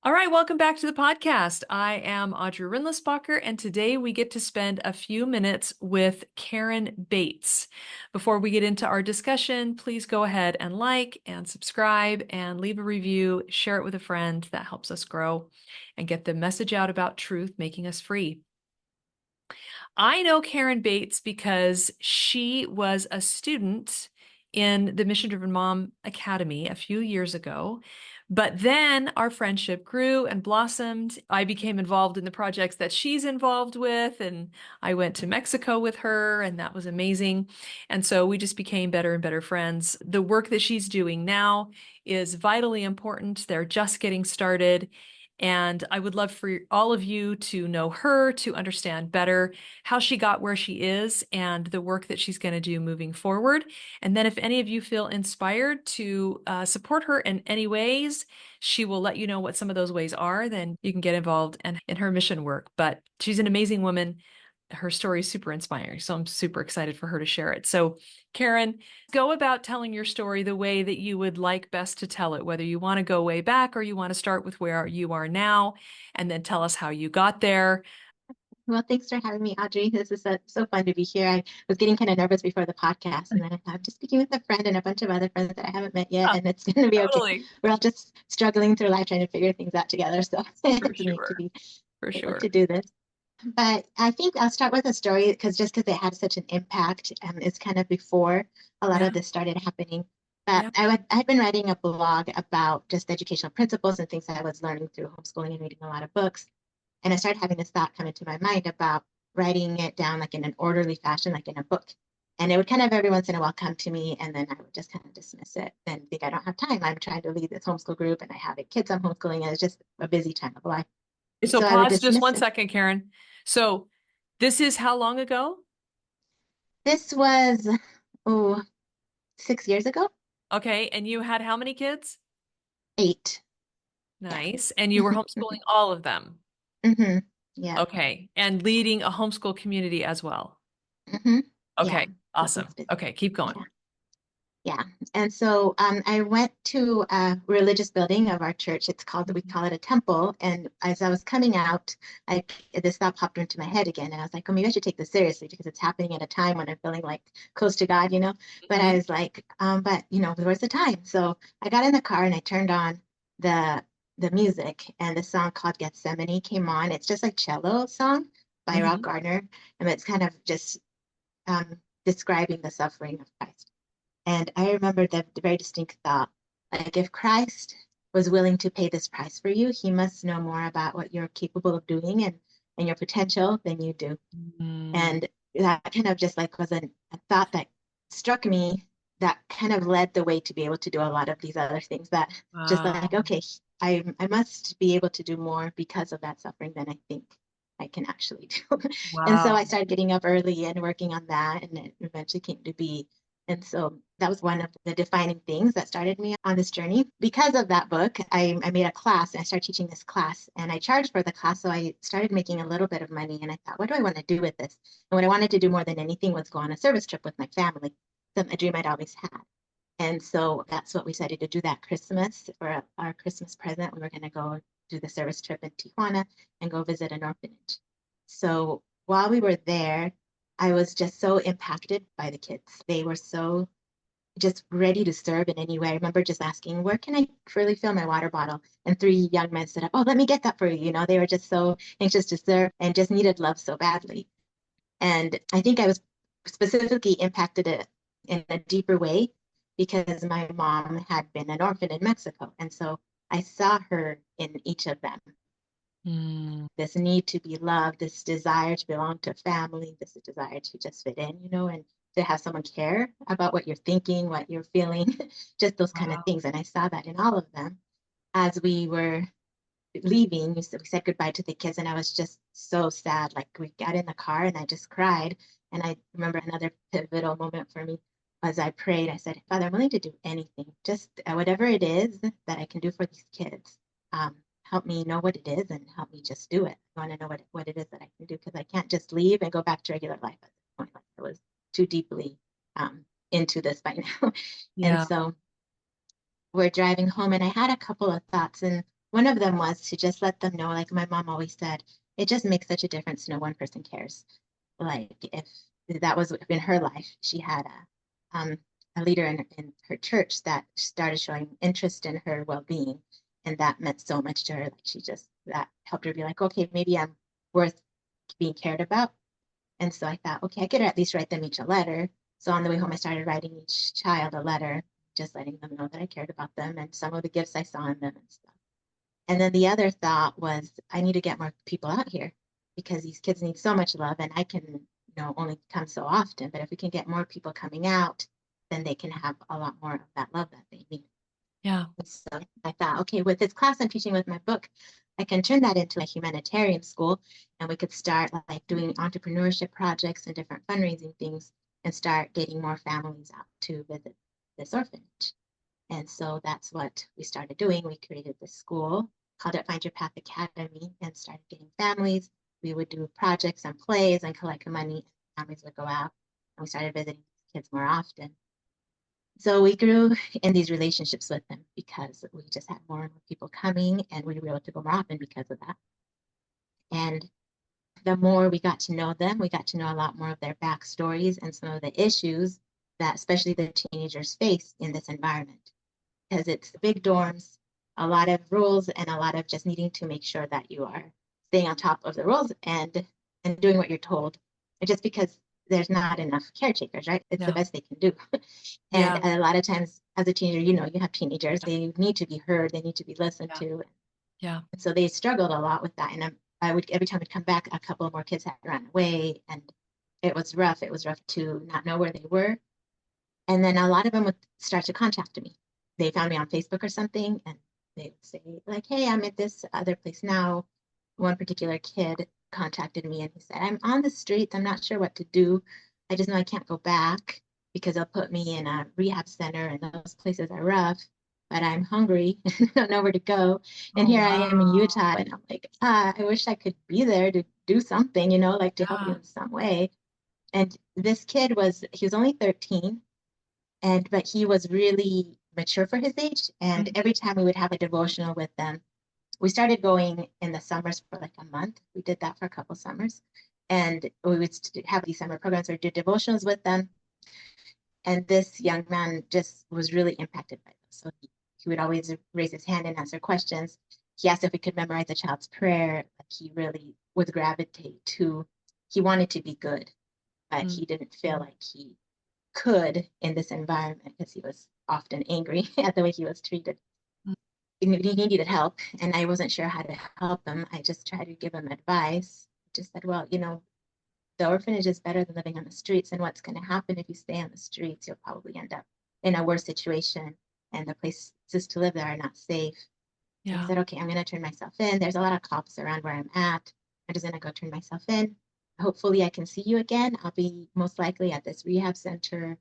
All right, welcome back to the podcast. I am Audrey Rindlisbacher, and today we get to spend a few minutes with Karen Bates. Before we get into our discussion, please go ahead and like and subscribe and leave a review, share it with a friend. That helps us grow and get the message out about truth, making us free. I know Karen Bates because she was a student in the Mission Driven Mom Academy a few years ago. But then our friendship grew and blossomed. I became involved in the projects that she's involved with, and I went to Mexico with her, and that was amazing. And so we just became better and better friends. The work that she's doing now is vitally important. They're just getting started. And I would love for all of you to know her, to understand better how she got where she is and the work that she's going to do moving forward. And then if any of you feel inspired to support her in any ways, she will let you know what some of those ways are. Then you can get involved in her mission work. But she's an amazing woman. Her story is super inspiring. So I'm super excited for her to share it. So, Karen, go about telling your story the way that you would like best to tell it, whether you want to go way back or you want to start with where you are now, and then tell us how you got there. Well, thanks for having me, Audrey. This is so fun to be here. I was getting kind of nervous before the podcast, and then I thought I'm just speaking with a friend and a bunch of other friends that I haven't met yet, Ah, and it's going to be okay. totally. We're all just struggling through life trying to figure things out together. So For it's neat to sure. be For able sure. to do this. But I think I'll start with a story just because it had such an impact. It's kind of before a lot Yeah. of this started happening. But Yeah. I'd been writing a blog about just educational principles and things that I was learning through homeschooling and reading a lot of books. And I started having this thought come into my mind about writing it down like in an orderly fashion, like in a book. And it would kind of every once in a while come to me, and then I would just kind of dismiss it and think I don't have time. I'm trying to lead this homeschool group, and I have kids I'm homeschooling, and it's just a busy time of life. So So I would pause just dismiss one it. second, Karen. So this is how long ago? This was, oh, 6 years ago? Okay. And you had how many kids? 8. Yeah. Nice. And you were homeschooling all of them. hmm Yeah. Okay. And leading a homeschool community as well. hmm Yeah. Okay. Keeping Awesome. us busy. Okay. Keep going. Yeah. Yeah. And so I went to a religious building of our church. We call it a temple. And as I was coming out, I, this thought popped into my head again. And I was like, oh, maybe I should take this seriously because it's happening at a time when I'm feeling like close to God. But I Mhm. was like, where's the time? So I got in the car and I turned on the the music, and the song called Gethsemane came on. It's just like cello song by Rob Mhm. Gardner. And it's kind of just describing the suffering of Christ. And I remember the very distinct thought, like if Christ was willing to pay this price for you, he must know more about what you're capable of doing and your potential than you do. Mm. And that kind of just like was a thought that struck me that kind of led the way to be able to do a lot of these other things that just like, Wow. okay, I must be able to do more because of that suffering than I think I can actually do. And so I Wow. started getting up early and working on that, and it eventually came to be. And so that was one of the defining things that started me on this journey. Because of that book, I made a class and I started teaching this class, and I charged for the class. So I started making a little bit of money, and I thought, what do I want to do with this? And what I wanted to do more than anything was go on a service trip with my family, a dream I'd always had. And so that's what we decided to do that Christmas for our Christmas present. We were going to go do the service trip in Tijuana and go visit an orphanage. So while we were there, I was just so impacted by the kids. They were so just ready to serve in any way. I remember just asking, where can I really fill my water bottle? And 3 young men stood up, oh, let me get that for you. They were just so anxious to serve and just needed love so badly. And I think I was specifically impacted it in a deeper way because my mom had been an orphan in Mexico. And so I saw her in each of them, Mm. this need to be loved, this desire to belong to a family, this desire to just fit in, and to have someone care about what you're thinking, what you're feeling, just those kind of Wow. things. And I saw that in all of them. As we were leaving, we said goodbye to the kids, and I was just so sad. Like we got in the car and I just cried. And I remember another pivotal moment for me as I prayed. I said, Father, I'm willing to do anything, just whatever it is that I can do for these kids. Help me know what it is and help me just do it. I want to know what it is that I can do because I can't just leave and go back to regular life at this point. Like I was too deeply into this by now. And Yeah. so we're driving home, and I had a couple of thoughts. And one of them was to just let them know, like my mom always said, it just makes such a difference to know one person cares. Like if that was in her life, she had a leader in her church that started showing interest in her well-being, and that meant so much to her. Like she just that helped her be like, okay, maybe I'm worth being cared about. And so I thought, okay, I could at least write them each a letter. So on the way home, I started writing each child a letter, just letting them know that I cared about them and some of the gifts I saw in them and stuff. And then the other thought was, I need to get more people out here because these kids need so much love, and I can, only come so often. But if we can get more people coming out, then they can have a lot more of that love that they need. Yeah. So I thought, okay, with this class I'm teaching with my book, I can turn that into a humanitarian school, and we could start like doing entrepreneurship projects and different fundraising things and start getting more families out to visit this orphanage. And so that's what we started doing. We created this school, called it Find Your Path Academy, and started getting families. We would do projects and plays and collect money. Families would go out, and we started visiting kids more often. So we grew in these relationships with them because we just had more and more people coming, and we were able to go more often because of that. And the more we got to know them, we got to know a lot more of their backstories and some of the issues that especially the teenagers face in this environment. Because it's big dorms, a lot of rules, and a lot of just needing to make sure that you are staying on top of the rules and doing what you're told. And just because there's not enough caretakers, right? It's the Yeah. best they can do. And Yeah. a lot of times as a teenager, you have teenagers, they need to be heard, they need to be listened Yeah. to. Yeah. And so they struggled a lot with that. And I would, every time I'd come back, a couple of more kids had run away, and it was rough. It was rough to not know where they were. And then a lot of them would start to contact me. They found me on Facebook or something, and they would say, like, hey, I'm at this other place now. One particular kid contacted me and he said, I'm on the streets. I'm not sure what to do. I just know I can't go back because they'll put me in a rehab center and those places are rough, but I'm hungry and I don't know where to go. And Oh, here I am in wow. Utah, and I'm like, I wish I could be there to do something, like to help you Yeah. in some way. And this kid he was only 13, but he was really mature for his age. And Mhm. every time we would have a devotional with them, we started going in the summers for like a month. We did that for a couple summers, and we would have these summer programs or do devotionals with them. And this young man just was really impacted by this. So he would always raise his hand and answer questions. He asked if we could memorize the child's prayer. Like he really would gravitate to, he wanted to be good, but Mm. he didn't feel like he could in this environment because he was often angry at the way he was treated. Mm. He needed help, and I wasn't sure how to help him. I just tried to give him advice. Just said, well, the orphanage is better than living on the streets. And what's going to happen if you stay on the streets? You'll probably end up in a worse situation, and the places to live there are not safe. And he Yeah. said, okay, I'm going to turn myself in. There's a lot of cops around where I'm at. I'm just going to go turn myself in. Hopefully, I can see you again. I'll be most likely at this rehab center,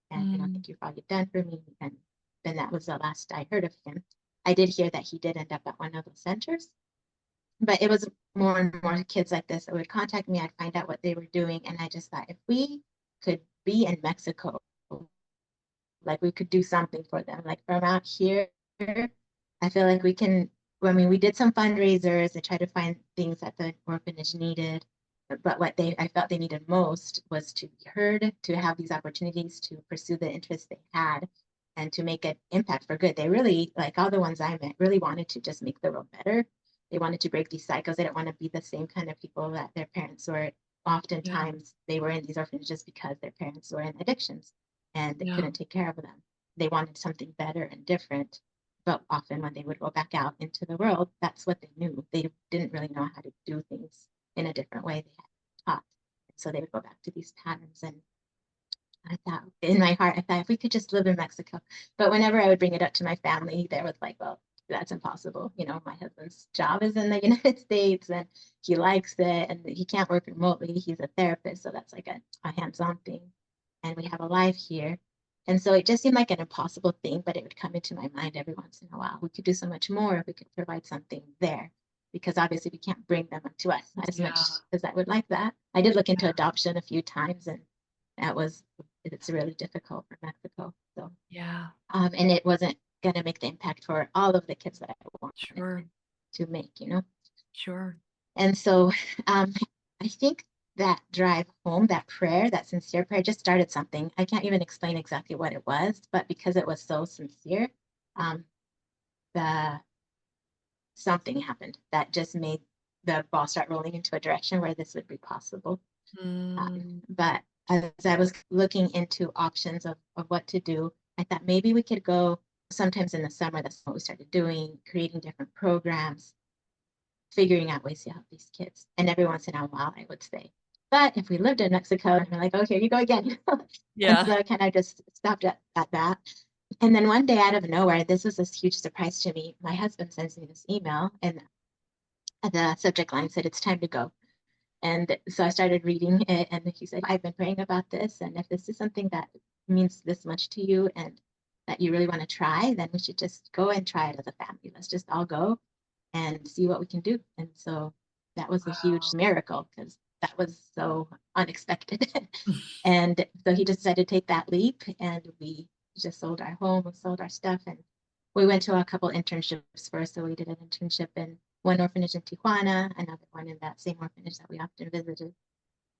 and Mm. thank you for all you've done for me. And then that was the last I heard of him. I did hear that he did end up at one of those centers, but it was more and more kids like this that would contact me. I'd find out what they were doing, and I just thought if we could be in Mexico, like we could do something for them. Like from out here, I feel like we can. I mean, we did some fundraisers and tried to find things that the orphanage needed, but what I felt they needed most was to be heard, to have these opportunities to pursue the interests they had, and to make an impact for good. They really, like all the ones I met, really wanted to just make the world better. They wanted to break these cycles. They didn't want to be the same kind of people that their parents were. Yeah. Oftentimes, they were in these orphanages because their parents were in addictions and they Yeah. couldn't take care of them. They wanted something better and different. But often when they would go back out into the world, that's what they knew. They didn't really know how to do things in a different way they had taught. So they would go back to these patterns. And I thought in my heart, I thought if we could just live in Mexico. But whenever I would bring it up to my family, they were like, well, that's impossible. My husband's job is in the United States and he likes it and he can't work remotely. He's a therapist. So that's like a hands-on thing. And we have a life here. And so it just seemed like an impossible thing, but it would come into my mind every once in a while. We could do so much more if we could provide something there, because obviously we can't bring them to us as much Yeah. as I would like that. I did look into Yeah. adoption a few times, and that was it's really difficult for Mexico. So, Yeah. and it wasn't going to make the impact for all of the kids that I wanted. Sure. to make, you know? Sure. And so um, I think that drive home, that prayer, that sincere prayer just started something. I can't even explain exactly what it was, but because it was so sincere, um, the something happened that just made the ball start rolling into a direction where this would be possible. Mm. But as I was looking into options of what to do, I thought maybe we could go sometimes in the summer. That's what we started doing, creating different programs, figuring out ways to help these kids. And every once in a while, I would say, but if we lived in Mexico, and we're like, oh, here you go again. And Yeah. so I kind of just stopped at that. And then one day out of nowhere, this was this huge surprise to me. My husband sends me this email, and the subject line said, it's time to go. And so I started reading it, and he said, I've been praying about this. And if this is something that means this much to you and that you really want to try, then we should just go and try it as a family. Let's just all go and see what we can do. And so that was a huge Wow. miracle because that was so unexpected. And so he just decided to take that leap, and we just sold our home, we sold our stuff, and we went to a couple internships first. So we did an internship in one orphanage in Tijuana, another one in that same orphanage that we often visited.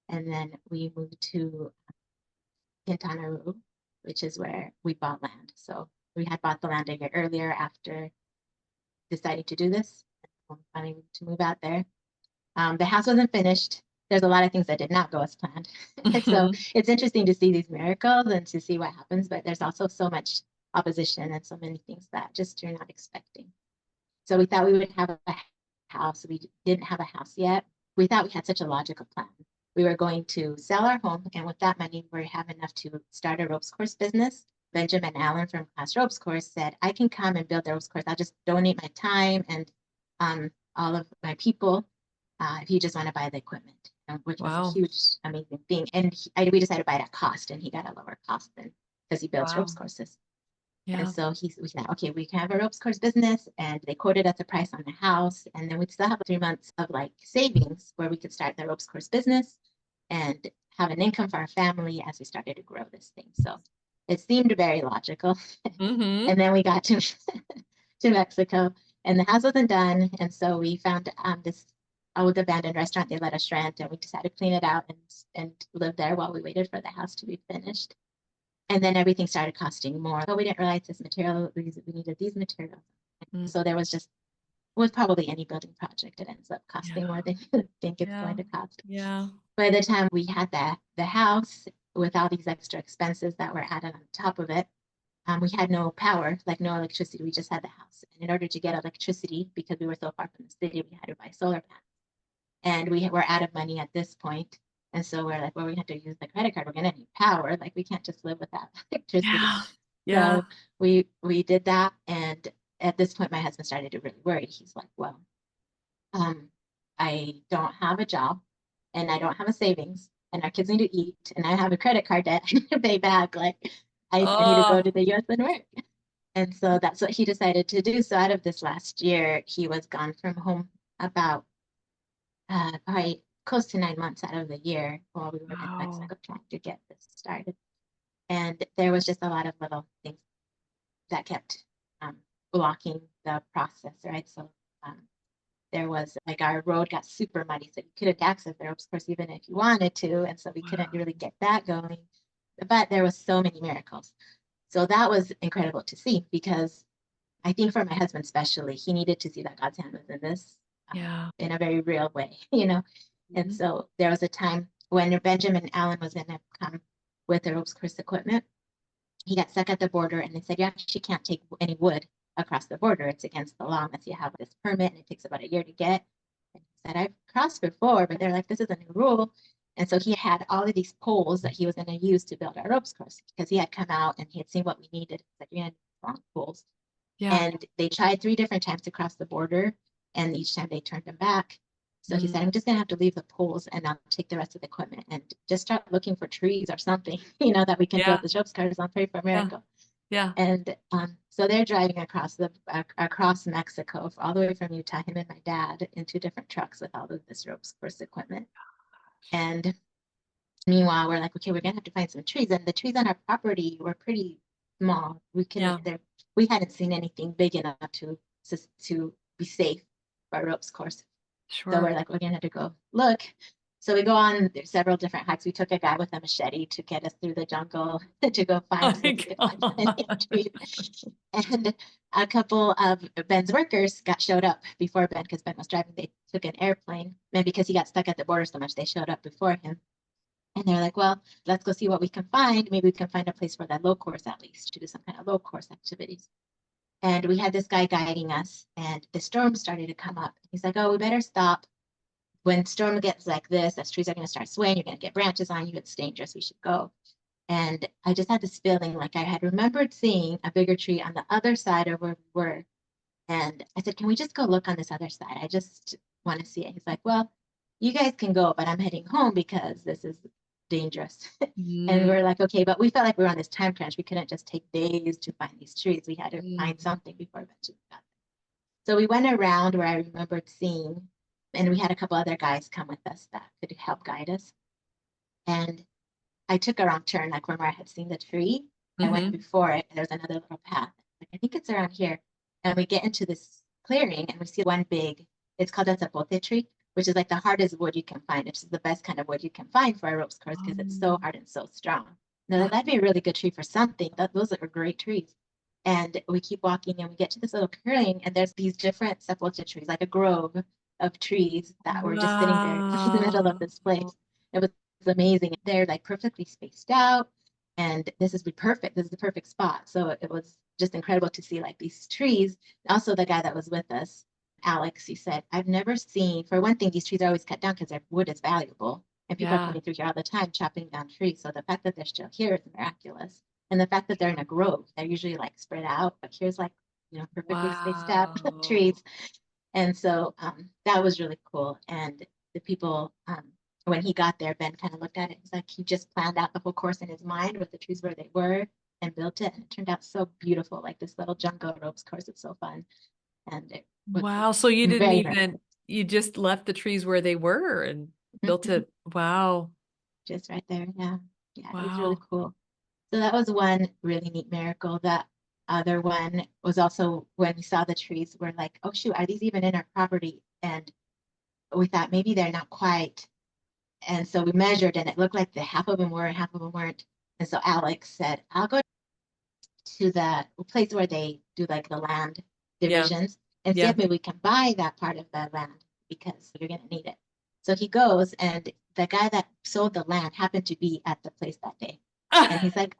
And then we moved to Quintana Roo, which is where we bought land. So we had bought the land a year earlier after deciding to do this. Planning to move out there. The house wasn't finished. There's a lot of things that did not go as planned. So Mhm. it's interesting to see these miracles and to see what happens, but there's also so much opposition and so many things that just you're not expecting. So we thought we would have a house. We didn't have a house yet. We thought we had such a logical plan. We were going to sell our home, and with that money, we have enough to start a ropes course business. Benjamin Allen from Class Ropes Course said, I can come and build the ropes course. I'll just donate my time and all of my people if you just want to buy the equipment, which was a Wow. huge, amazing thing. And we decided to buy it at cost, and he got a lower cost than because he builds ropes Wow. courses. And Yeah. so we said, okay, we can have a ropes course business. And they quoted us a price on the house. And then we'd still have 3 months of like savings where we could start the ropes course business and have an income for our family as we started to grow this thing. So it seemed very logical. Mm-hmm. And then we got to, to Mexico, and the house wasn't done. And so we found this old abandoned restaurant they let us rent, and we decided to clean it out and live there while we waited for the house to be finished. And then everything started costing more. But we didn't realize this material, we needed these materials. Mm. So there was just, with probably any building project, it ends up Yeah. costing more than you think it's Yeah. going to cost. Yeah. By the time we had the house with all these extra expenses that were added on top of it, we had no power, like no electricity. We just had the house. And in order to get electricity, because we were so far from the city, we had to buy solar panels. And we were out of money at this point. And so we're like, well, we have to use the credit card. We're going to need power. Like we can't just live without electricity. Yeah. Yeah. So we did that. And at this point, my husband started to really worry. He's like, well, I don't have a job and I don't have a savings and our kids need to eat and I have a credit card debt I need to pay back. Like I need to go to Oh, the US and work. And so that's what he decided to do. So out of this last year, he was gone from home about probably close to 9 months out of the year while we were in wow. Mexico trying to get this started. And there was just a lot of little things that kept um, blocking the process, right? So um, there was like our road got super muddy, so you couldn't access the ropes course even if you wanted to, and so we couldn't Wow. really get that going. But there was so many miracles, so that was incredible to see because I think for my husband especially, he needed to see that God's hand was in this Yeah. in a very real way, you know. And Mhm. so there was a time when Benjamin Allen was going to come with the ropes course equipment. He got stuck at the border, and they said you actually can't take any wood across the border. It's against the law unless you have this permit, and it takes about a year to get. And he said, I've crossed before, but they're like, this is a new rule. And so he had all of these poles that he was going to use to build our ropes course because he had come out and he had seen what we needed. He said, you're going to need long poles. Yeah. And they tried 3 different times to cross the border, and each time they turned them back. So he said, Mm. I'm just going to have to leave the poles and I'll take the rest of the equipment and just start looking for trees or something, you know, that we can build Yeah. the ropes cars on. Pray for a Yeah. miracle. Yeah. And so they're driving across Mexico, all the way from Utah, him and my dad, in 2 different trucks with all of this ropes course equipment. And meanwhile, we're like, okay, we're gonna have to find some trees, and the trees on our property were pretty small. Yeah. We hadn't seen anything big enough to be safe. for a ropes course. So Sure. we're like, we're gonna have to go look. So we go on several different hikes. We took a guy with a machete to get us through the jungle to go Oh find so my we could find plenty of God. trees. And a couple of Ben's workers showed up before Ben because Ben was driving. They took an airplane, and because he got stuck at the border so much, they showed up before him. And they're like, well, let's go see what we can find. Maybe we can find a place for that low course at least to do some kind of low course activities. And we had this guy guiding us, and the storm started to come up. He's like, oh, we better stop. When storm gets like this, as trees are going to start swaying, you're going to get branches on you. It's dangerous. We should go. And I just had this feeling like I had remembered seeing a bigger tree on the other side of where we were. And I said, can we just go look on this other side? I just want to see it. He's like, well, you guys can go, but I'm heading home because this is dangerous. And Mm, we're like, okay, but we felt like we were on this time crunch. We couldn't just take days to find these trees. We had to find mm. something before eventually we got there. So we went around where I remembered seeing, and we had a couple other guys come with us that could help guide us. And I took a wrong turn, like where I had seen the tree. I went Hmm. before it, and there's another little path. Like, I think it's around here. And we get into this clearing, and we see one big, it's called a zapote tree, which is like the hardest wood you can find. It's the best kind of wood you can find for a ropes course because it's so hard and so strong. Now, that'd be a really good tree for something. Those are great trees. And we keep walking, and we get to this little clearing, and there's these different zapote trees, like a grove of trees that were just sitting there in the middle of Wow. this place. It was amazing. They're like perfectly spaced out, and this is the perfect. This is the perfect spot. So it was just incredible to see like these trees. Also, the guy that was with us, Alex, he said, "I've never seen. For one thing, these trees are always cut down because their wood is valuable, and people are Yeah. coming through here all the time chopping down trees. So the fact that they're still here is miraculous, and the fact that they're in a grove, they're usually like spread out, but here's like perfectly spaced out Wow. trees." And so that was really cool. And the people, when he got there, Ben kind of looked at it. He's like, he just planned out the whole course in his mind with the trees where they were and built it. And it turned out so beautiful, like this little jungle ropes course. It's so fun. And it was Wow. So you didn't very, very even, you just left the trees where they were and cool. built it. Wow. Just right there. Yeah. Yeah. It was really Wow. cool. So that was one really neat miracle. That other one was also when we saw the trees, we're like, oh, shoot, are these even in our property? And we thought maybe they're not quite. And so we measured, and it looked like the half of them were and half of them weren't. And so Alex said, I'll go to the place where they do like the land Yeah. divisions and see Yeah. if maybe we can buy that part of the land because you're going to need it. So he goes, and the guy that sold the land happened to be at the place that day. And he's like,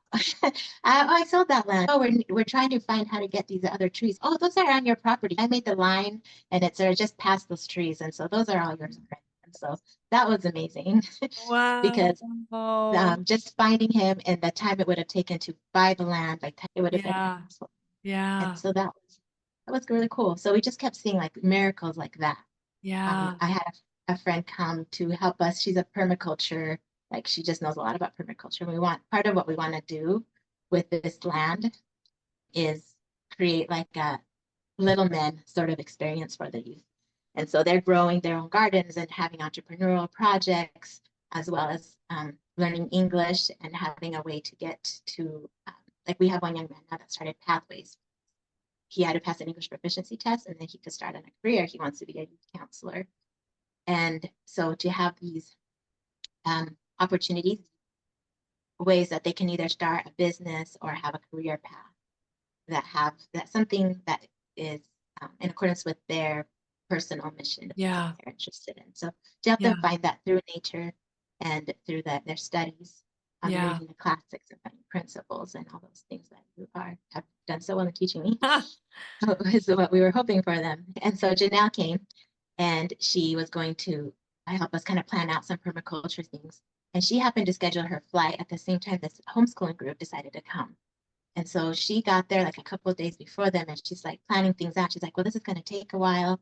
I sold that land. Oh, we're trying to find how to get these other trees. Oh, those are on your property. I made the line, and it's just past those trees. And so those are all yours. And so that was amazing because Wow. just finding him and the time it would have taken to buy the land, like it would have been Yeah. impossible. And Yeah. so that was really cool. So we just kept seeing like miracles like that. Yeah. I had a friend come to help us. She's a permaculture, like she just knows a lot about permaculture. We want part of what we want to do with this land is create like a little men sort of experience for the youth. And so they're growing their own gardens and having entrepreneurial projects, as well as learning English and having a way to get to, like we have one young man now that started Pathways. He had to pass an English proficiency test and then he could start on a career. He wants to be a youth counselor. And so to have these opportunities, ways that they can either start a business or have a career path that something that is in accordance with their personal mission that Yeah. they're interested in. So to help them Yeah. find that through nature and through their studies, Yeah. reading the classics and finding principles and all those things that you have done so well in teaching me is what we were hoping for them. And so Janelle came and she was going to help us kind of plan out some permaculture things. And she happened to schedule her flight at the same time this homeschooling group decided to come. And so she got there like a couple of days before them and she's like planning things out. She's like, well, this is going to take a while.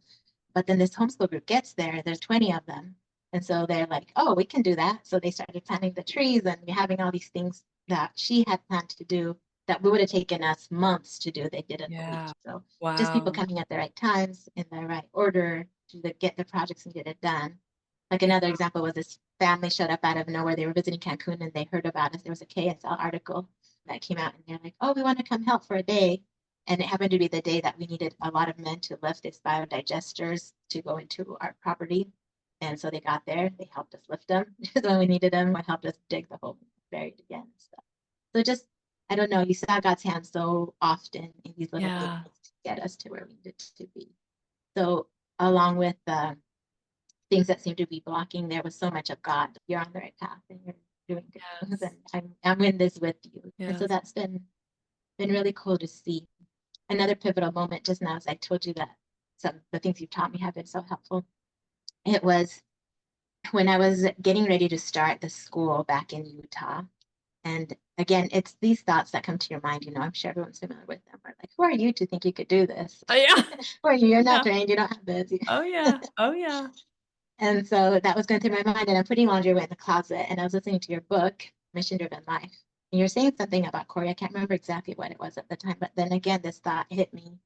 But then this homeschool group gets there, there's 20 of them. And so they're like, oh, we can do that. So they started planting the trees and having all these things that she had planned to do that would have taken us months to do. They did in a week. Yeah. So just people Wow. coming at the right times in the right order to get the projects and get it done. Like Yeah. another example was this family showed up out of nowhere. They were visiting Cancun and they heard about us. There was a KSL article that came out and they're like, oh, we want to come help for a day. And it happened to be the day that we needed a lot of men to lift these biodigesters to go into our property. And so they got there, they helped us lift them when we needed them, or helped us dig the hole, buried again and stuff. So just, I don't know, you saw God's hand so often in these little things Yeah. to get us to where we needed to be. So along with the things that seem to be blocking, there was so much of God. You're on the right path and you're doing good things, Yes. and I'm in this with you. And so Yes. that's been really cool to see. Another pivotal moment just now, as I told you that some of the things you've taught me have been so helpful. It was when I was getting ready to start the school back in Utah. And again, it's these thoughts that come to your mind. I'm sure everyone's familiar with them. We're like, who are you to think you could do this? Oh yeah. Who are you? You're not Yeah. trained. You don't have this. Oh yeah. Oh yeah. And so that was going through my mind. And I'm putting laundry away in the closet. And I was listening to your book, Mission Driven Life. And you're saying something about Corey. I can't remember exactly what it was at the time. But then again, this thought hit me.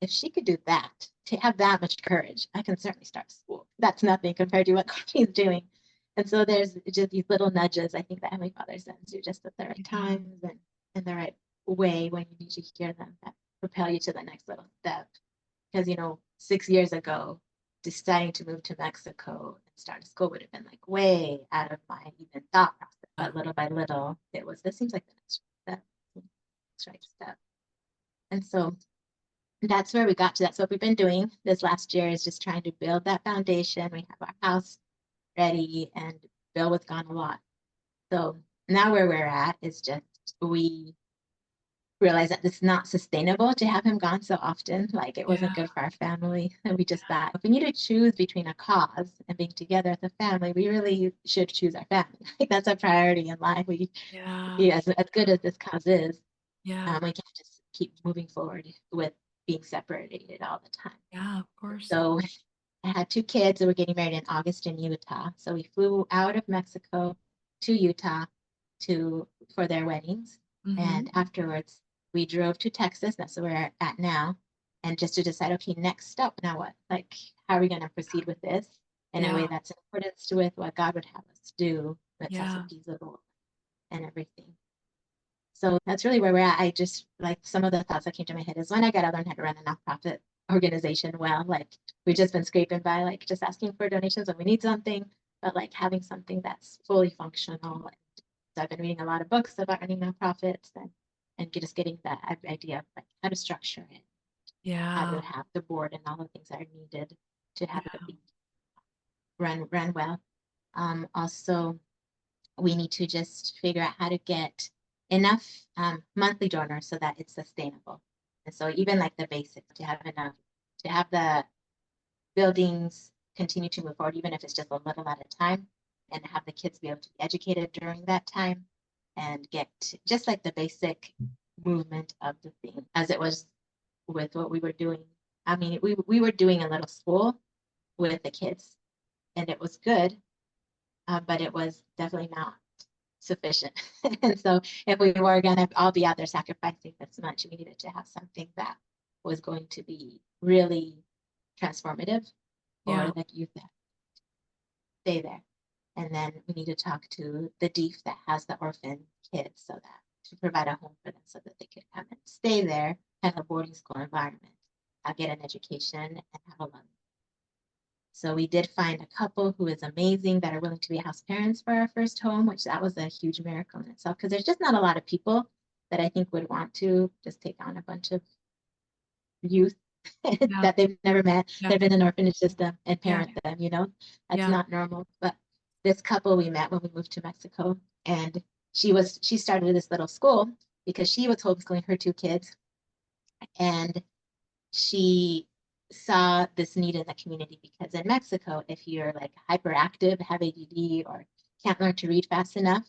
If she could do that, to have that much courage, I can certainly start school. That's nothing compared to what Corey's doing. And so there's just these little nudges, I think, that Heavenly Father sends you just at the right Yeah. times and in the right way when you need to hear them that propel you to the next little step. Because, 6 years ago, deciding to move to Mexico and start a school would have been like way out of my even thought process. But little by little, this seems like the next right step. And so that's where we got to that. So what we've been doing this last year is just trying to build that foundation. We have our house ready and Bill was gone a lot. So now where we're at is just we realize that it's not sustainable to have him gone so often. Like it wasn't Yeah. good for our family. And we just thought if we need to choose between a cause and being together as a family, we really should choose our family. Like that's a priority in life. Yeah. Yeah, as good as this cause is, Yeah. we can't just keep moving forward with being separated all the time. Yeah. Of course. So I had two kids that were getting married in August in Utah. So we flew out of Mexico to Utah for their weddings. Mm-hmm. And afterwards, we drove to Texas. That's where we're at now. And just to decide, okay, next step, now what? Like, how are we going to proceed with this in a way Yeah. that's in accordance with what God would have us do, that's also Yeah. feasible and everything. So that's really where we're at. I just like some of the thoughts that came to my head is when I got to learn how to run a nonprofit organization well. Like we've just been scraping by, like just asking for donations when we need something, but like having something that's fully functional. So I've been reading a lot of books about running nonprofits and just getting that idea of like how to structure it, how to Yeah. have the board and all the things that are needed to have Yeah. it be run well. Also, we need to just figure out how to get enough monthly donors so that it's sustainable. And so even like the basics to have enough, to have the buildings continue to move forward, even if it's just a little at a time, and have the kids be able to be educated during that time and get just like the basic movement of the thing as it was with what we were doing. I mean, we were doing a little school with the kids and it was good, but it was definitely not sufficient. And so if we were going to all be out there sacrificing this much, we needed to have something that was going to be really transformative for Yeah. the youth that stay there. And then we need to talk to the DEEF that has the orphan kids so that to provide a home for them so that they could come and stay there, have a boarding school environment, get an education, and have a love. So we did find a couple who is amazing that are willing to be house parents for our first home, which that was a huge miracle in itself because there's just not a lot of people that I think would want to just take on a bunch of youth Yeah. that they've never met, Yeah. that have been in an orphanage system and Yeah. parent them. That's Yeah. not normal. But this couple we met when we moved to Mexico, and she started this little school because she was homeschooling her two kids, and she saw this need in the community because in Mexico, if you're like hyperactive, have ADD, or can't learn to read fast enough,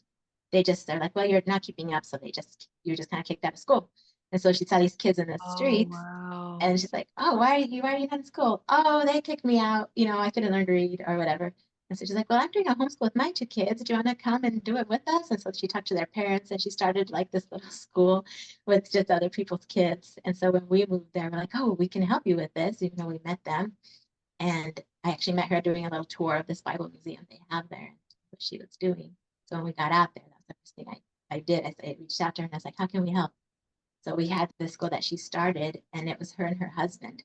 they're like, well, you're not keeping up, so you're just kind of kicked out of school. And so she saw these kids in the Oh, streets, wow. and she's like, oh, why are you not in school? Oh, they kicked me out. I couldn't learn to read or whatever. And so she's like, well, I'm doing a homeschool with my two kids. Do you want to come and do it with us? And so she talked to their parents and she started like this little school with just other people's kids. And so when we moved there, we're like, oh, we can help you with this, even though we met them. And I actually met her doing a little tour of this Bible museum they have there, what she was doing. So when we got out there, that was the first thing I did. I reached out to her and I was like, how can we help? So we had this school that she started, and it was her and her husband.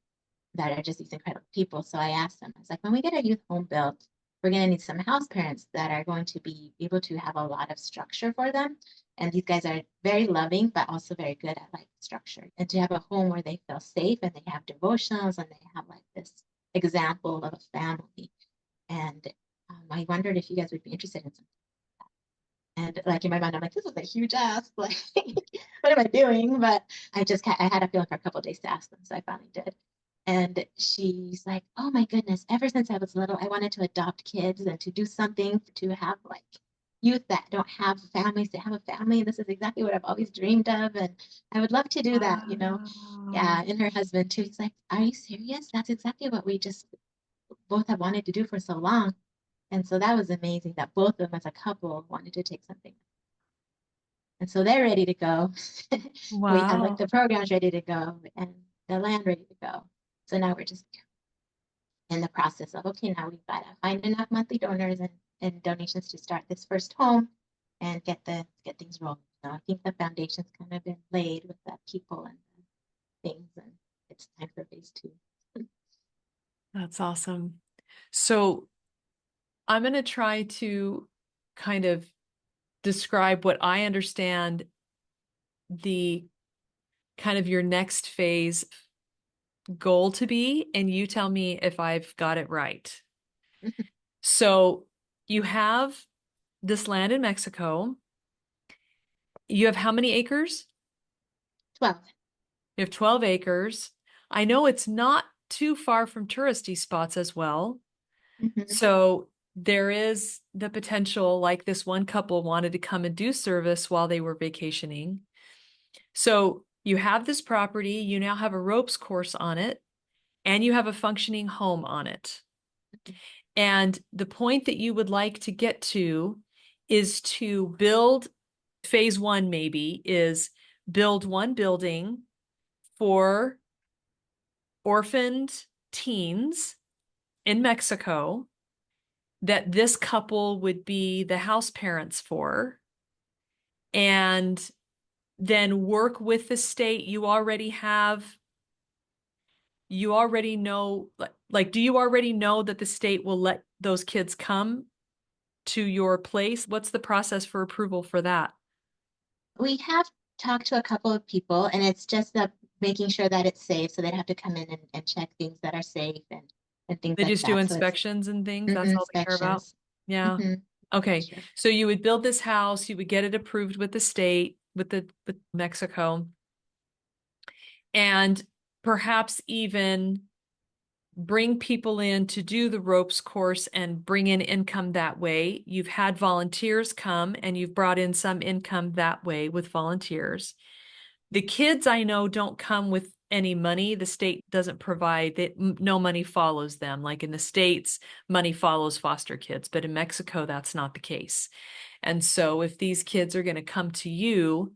that are just these incredible people. So I asked them, I was like, when we get a youth home built, we're going to need some house parents that are going to be able to have a lot of structure for them. And these guys are very loving, but also very good at like structure. And to have a home where they feel safe and they have devotionals and they have like this example of a family. And I wondered if you guys would be interested in something. And like in my mind, I'm like, this is a huge ask. Like, what am I doing? But I had a feeling for a couple of days to ask them, so I finally did. And she's like, oh my goodness, ever since I was little, I wanted to adopt kids and to do something to have like youth that don't have families to have a family. This is exactly what I've always dreamed of. And I would love to do that, you know? Wow. Yeah. And her husband too. He's like, are you serious? That's exactly what we just both have wanted to do for so long. And so that was amazing that both of them as a couple wanted to take something. And so they're ready to go. We have like Wow. the programs ready to go and the land ready to go. So now we're just in the process of, okay, now we've got to find enough monthly donors and donations to start this first home and get things rolling. So I think the foundation's kind of been laid with the people and the things, and it's time for phase two. That's awesome. So I'm going to try to kind of describe what I understand the kind of your next phase goal to be, and you tell me if I've got it right. So you have this land in Mexico. You have how many acres? 12. You have 12 acres. I know it's not too far from touristy spots as well. Mm-hmm. So there is the potential, like this one couple wanted to come and do service while they were vacationing. So you have this property, you now have a ropes course on it, and you have a functioning home on it. And the point that you would like to get to is to build phase one, maybe, is build one building for orphaned teens in Mexico that this couple would be the house parents for, and then work with the state. You already know, like, do you already know that the state will let those kids come to your place? What's the process for approval for that? We have talked to a couple of people, and it's just making sure that it's safe. So they'd have to come in and check things that are safe and things They like just do that. So it's inspections and things. That's all they care about. inspections. Yeah. Hmm. Okay. Sure. So you would build this house, you would get it approved with the state, with Mexico, and perhaps even bring people in to do the ropes course and bring in income that way. You've had volunteers come and you've brought in some income that way with volunteers. The kids I know don't come with any money. The state doesn't provide that. No money follows them. Like in the States, money follows foster kids, but in Mexico, that's not the case. And so if these kids are going to come to you,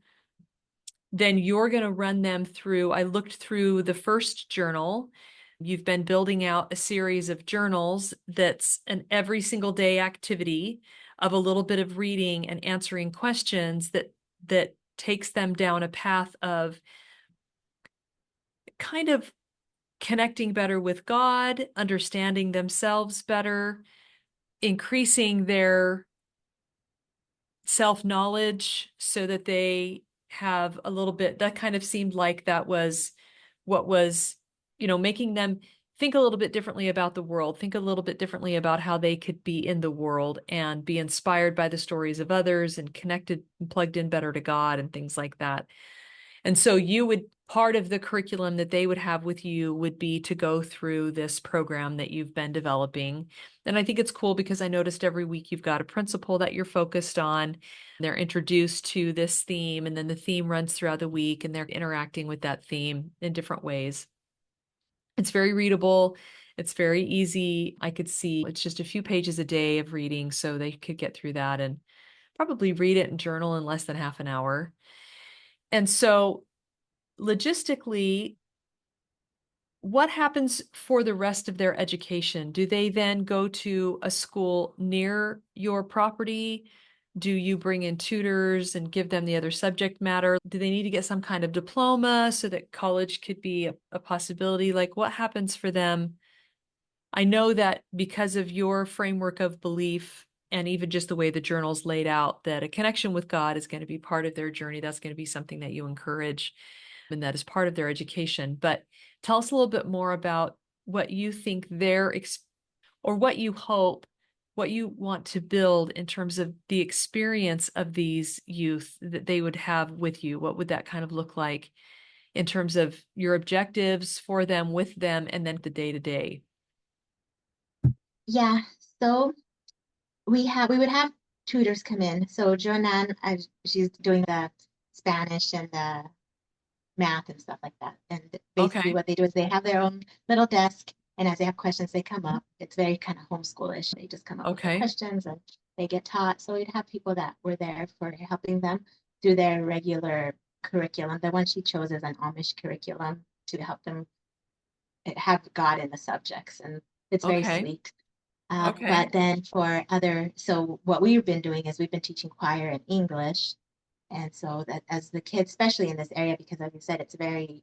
then you're going to run them through. I looked through the first journal. You've been building out a series of journals that's an every single day activity of a little bit of reading and answering questions that takes them down a path of kind of connecting better with God, understanding themselves better, increasing their self-knowledge so that they have a little bit, that kind of seemed like that was what was, making them think a little bit differently about the world, think a little bit differently about how they could be in the world and be inspired by the stories of others and connected and plugged in better to God and things like that. And so part of the curriculum that they would have with you would be to go through this program that you've been developing. And I think it's cool because I noticed every week you've got a principle that you're focused on. They're introduced to this theme, and then the theme runs throughout the week, and they're interacting with that theme in different ways. It's very readable. It's very easy. I could see it's just a few pages a day of reading, so they could get through that and probably read it and journal in less than half an hour. And so logistically, what happens for the rest of their education? Do they then go to a school near your property? Do you bring in tutors and give them the other subject matter? Do they need to get some kind of diploma so that college could be a possibility? Like, what happens for them? I know that because of your framework of belief and even just the way the journal's laid out, that a connection with God is going to be part of their journey. That's going to be something that you encourage and that is part of their education. But tell us a little bit more about what you think or what you hope, what you want to build in terms of the experience of these youth that they would have with you. What would that kind of look like in terms of your objectives for them, with them, and then the day to day? Yeah. So we would have tutors come in. So Joanne, she's doing the Spanish and the math and stuff like that. And basically Okay. what they do is they have their own little desk, and as they have questions, they come up. It's very kind of homeschoolish. They just come up with their Okay. questions and they get taught. So we'd have people that were there for helping them through their regular curriculum. The one she chose is an Amish curriculum to help them have God in the subjects, and it's very Okay. sweet. Okay. But then for other, so what we've been doing is we've been teaching choir and English. And so that as the kids, especially in this area, because like you said, it's very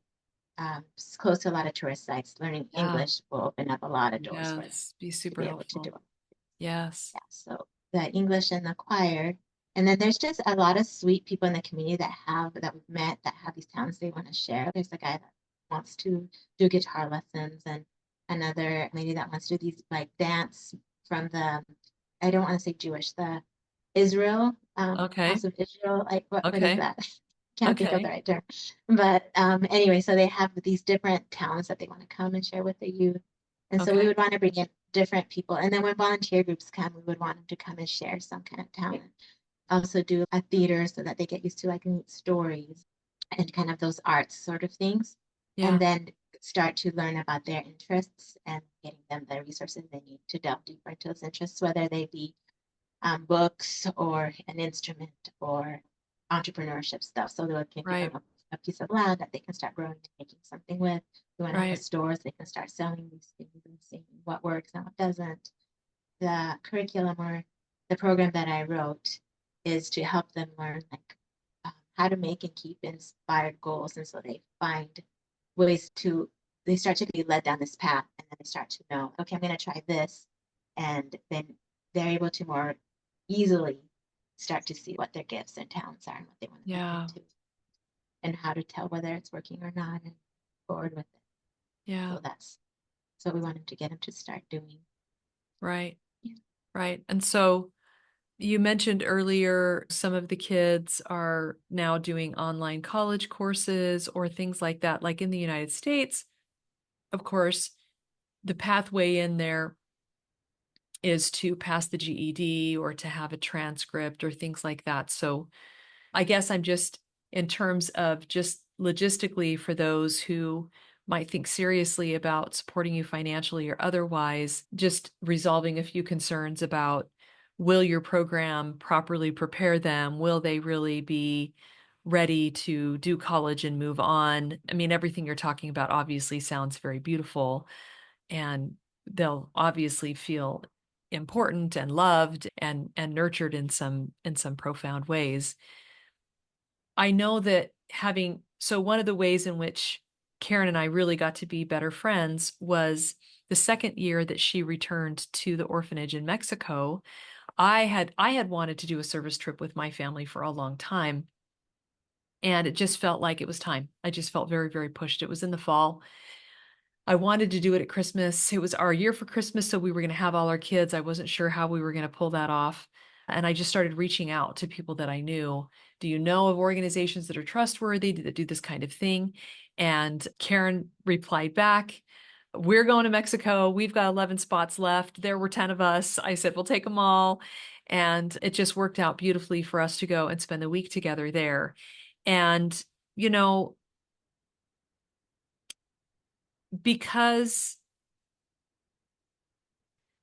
close to a lot of tourist sites, learning Yeah. English will open up a lot of doors for them Yes. Be to super be able to do helpful. it. Yes. Yeah, so the English and the choir. And then there's just a lot of sweet people in the community that we've met that have these talents they want to share. There's a guy that wants to do guitar lessons, and another lady that wants to do these like dance from the, I don't want to say Jewish, the Israel, Okay. House of Israel. Like what is Okay. that? Can't think of the Okay. right term. But anyway, so they have these different talents that they want to come and share with the youth. And so we Okay. would want to bring in different people. And then when volunteer groups come, we would want them to come and share some kind of talent. Also do a theater so that they get used to like neat stories and kind of those arts sort of things. And Yeah. then start to learn about their interests and getting them the resources they need to delve deeper into those interests, whether they be books or an instrument or entrepreneurship stuff. So they can give them Right. a piece of land that they can start growing and making something with. We want to have a Right. store so they can start selling these things and seeing what works and what doesn't. The curriculum or the program that I wrote is to help them learn like how to make and keep inspired goals. And so they find ways to, they start to be led down this path, and then they start to know, okay, I'm going to try this. And then they're able to more easily start to see what their gifts and talents are and what they want to move Yeah. into and how to tell whether it's working or not and forward with it. Yeah. So that's what we wanted to get them to start doing. Right. Yeah. Right. And so you mentioned earlier some of the kids are now doing online college courses or things like that. Like in the United States, of course, the pathway in there is to pass the GED or to have a transcript or things like that. So I guess I'm just, in terms of just logistically for those who might think seriously about supporting you financially or otherwise, just resolving a few concerns about, will your program properly prepare them? Will they really be ready to do college and move on? I mean, everything you're talking about obviously sounds very beautiful, and they'll obviously feel important and loved and nurtured in some profound ways. I know that so one of the ways in which Karen and I really got to be better friends was the second year that she returned to the orphanage in Mexico. I had wanted to do a service trip with my family for a long time, and it just felt like it was time. I just felt very, very pushed. It was in the fall. I wanted to do it at Christmas. It was our year for Christmas, so we were going to have all our kids. I wasn't sure how we were going to pull that off. And I just started reaching out to people that I knew. Do you know of organizations that are trustworthy that do this kind of thing? And Karen replied back, we're going to Mexico. We've got 11 spots left. There were 10 of us. I said, we'll take them all. And it just worked out beautifully for us to go and spend the week together there. And, you know, because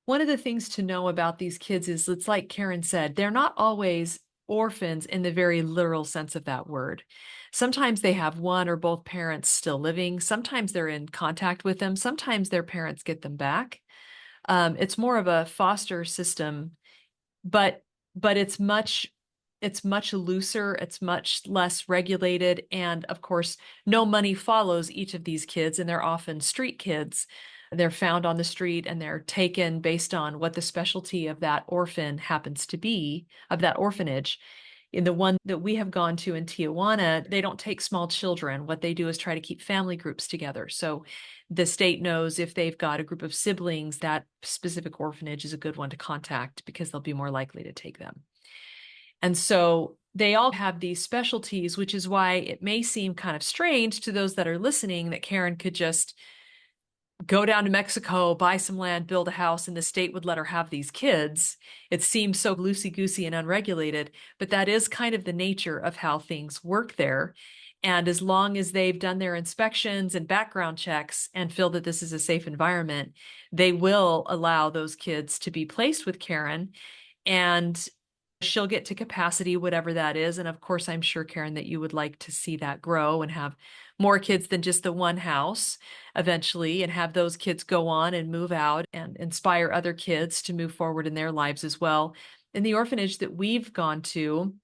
one of the things to know about these kids is, it's like Karen said, they're not always orphans in the very literal sense of that word. Sometimes they have one or both parents still living. Sometimes they're in contact with them. Sometimes their parents get them back. It's more of a foster system, but it's much it's much looser, it's much less regulated, and of course, no money follows each of these kids, and they're often street kids. They're found on the street and they're taken based on what the specialty of that orphan happens to be, of that orphanage. In the one that we have gone to in Tijuana, they don't take small children. What they do is try to keep family groups together. So the state knows if they've got a group of siblings, that specific orphanage is a good one to contact because they'll be more likely to take them. And so they all have these specialties, which is why it may seem kind of strange to those that are listening that Karen could just go down to Mexico, buy some land, build a house, and the state would let her have these kids. It seems so loosey-goosey and unregulated, but that is kind of the nature of how things work there. And as long as they've done their inspections and background checks and feel that this is a safe environment, they will allow those kids to be placed with Karen, and she'll get to capacity, whatever that is. And of course, I'm sure, Karen, that you would like to see that grow and have more kids than just the one house eventually, and have those kids go on and move out and inspire other kids to move forward in their lives as well. In the orphanage that we've gone to,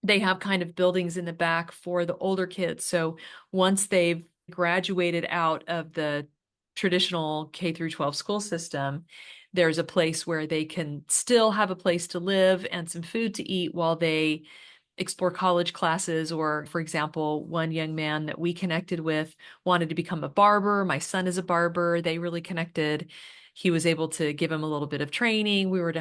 they have kind of buildings in the back for the older kids. So once they've graduated out of the traditional K through 12 school system, there's a place where they can still have a place to live and some food to eat while they explore college classes. Or, for example, one young man that we connected with wanted to become a barber. My son is a barber. They really connected. He was able to give him a little bit of training. We were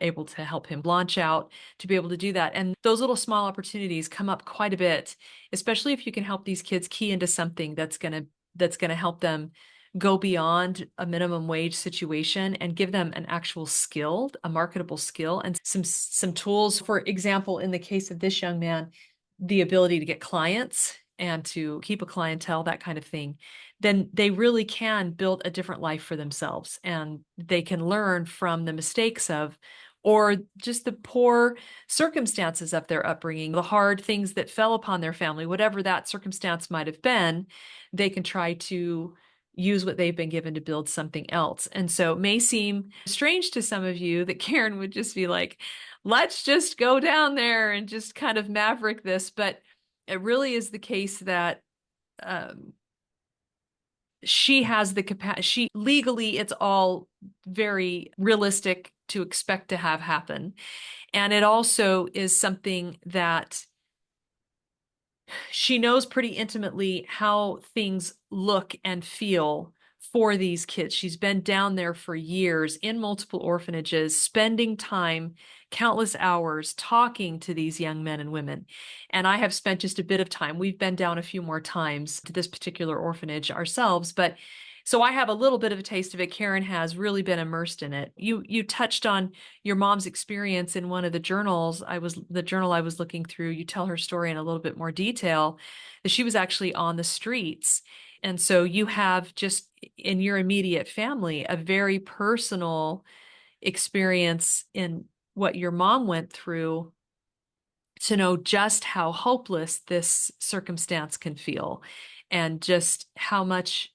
able to help him launch out to be able to do that. And those little small opportunities come up quite a bit, especially if you can help these kids key into something that's going to help them go beyond a minimum wage situation and give them an actual skill, a marketable skill, and some tools. For example, in the case of this young man, the ability to get clients and to keep a clientele, that kind of thing, then they really can build a different life for themselves, and they can learn from the mistakes of, or just the poor circumstances of their upbringing, the hard things that fell upon their family, whatever that circumstance might have been. They can try to use what they've been given to build something else. And so it may seem strange to some of you that Karen would just be like, let's just go down there and just kind of maverick this. But it really is the case that she has the capacity. Legally, it's all very realistic to expect to have happen. And it also is something that she knows pretty intimately how things look and feel for these kids. She's been down there for years in multiple orphanages, spending time, countless hours talking to these young men and women. And I have spent just a bit of time. We've been down a few more times to this particular orphanage ourselves, but so I have a little bit of a taste of it. Karen has really been immersed in it. You touched on your mom's experience in one of the journals. The journal I was looking through. You tell her story in a little bit more detail, that she was actually on the streets. And so you have, just in your immediate family, a very personal experience in what your mom went through, to know just how hopeless this circumstance can feel and just how much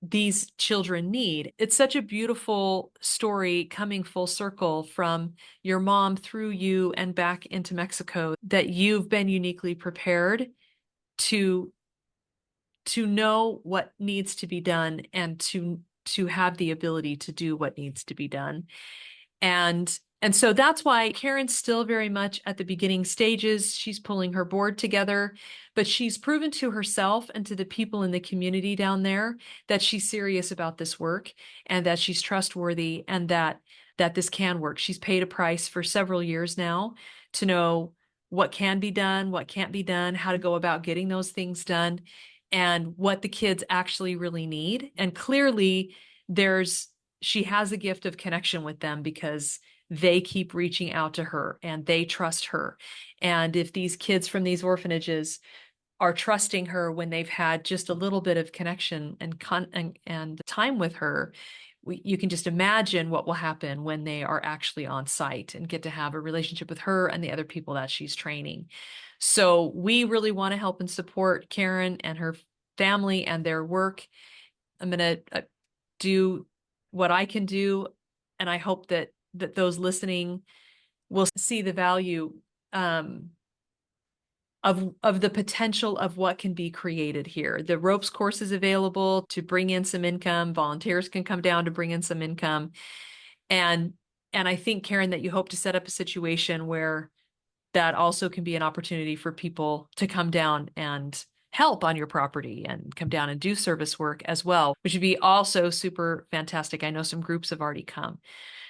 these children need. It's such a beautiful story coming full circle from your mom through you and back into Mexico, that you've been uniquely prepared to know what needs to be done, and to have the ability to do what needs to be done. And so that's why Karen's still very much at the beginning stages. She's pulling her board together, but she's proven to herself and to the people in the community down there that she's serious about this work, and that she's trustworthy, and that this can work. She's paid a price for several years now to know what can be done, what can't be done, how to go about getting those things done, and what the kids actually really need. And clearly she has a gift of connection with them, because they keep reaching out to her and they trust her. And if these kids from these orphanages are trusting her when they've had just a little bit of connection and time with her, you can just imagine what will happen when they are actually on site and get to have a relationship with her and the other people that she's training. So we really want to help and support Karen and her family and their work. I'm going to do what I can do, and I hope that those listening will see the value of the potential of what can be created here. The ropes course is available to bring in some income. Volunteers can come down to bring in some income. And I think, Karen, that you hope to set up a situation where that also can be an opportunity for people to come down and help on your property and come down and do service work as well, which would be also super fantastic. I know some groups have already come.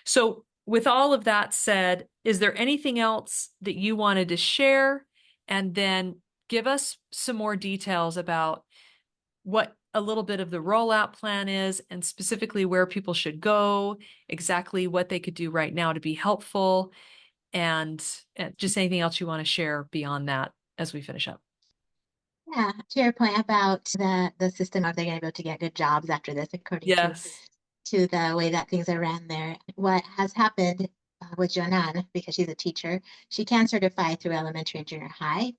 So, with all of that said, is there anything else that you wanted to share? And then give us some more details about what a little bit of the rollout plan is and specifically where people should go, exactly what they could do right now to be helpful, and just anything else you want to share beyond that as we finish up. Yeah, to your point about the system, are they going to be able to get good jobs after this, according Yes. to the way that things are ran there? What has happened with Jonan, because she's a teacher, she can certify through elementary and junior high,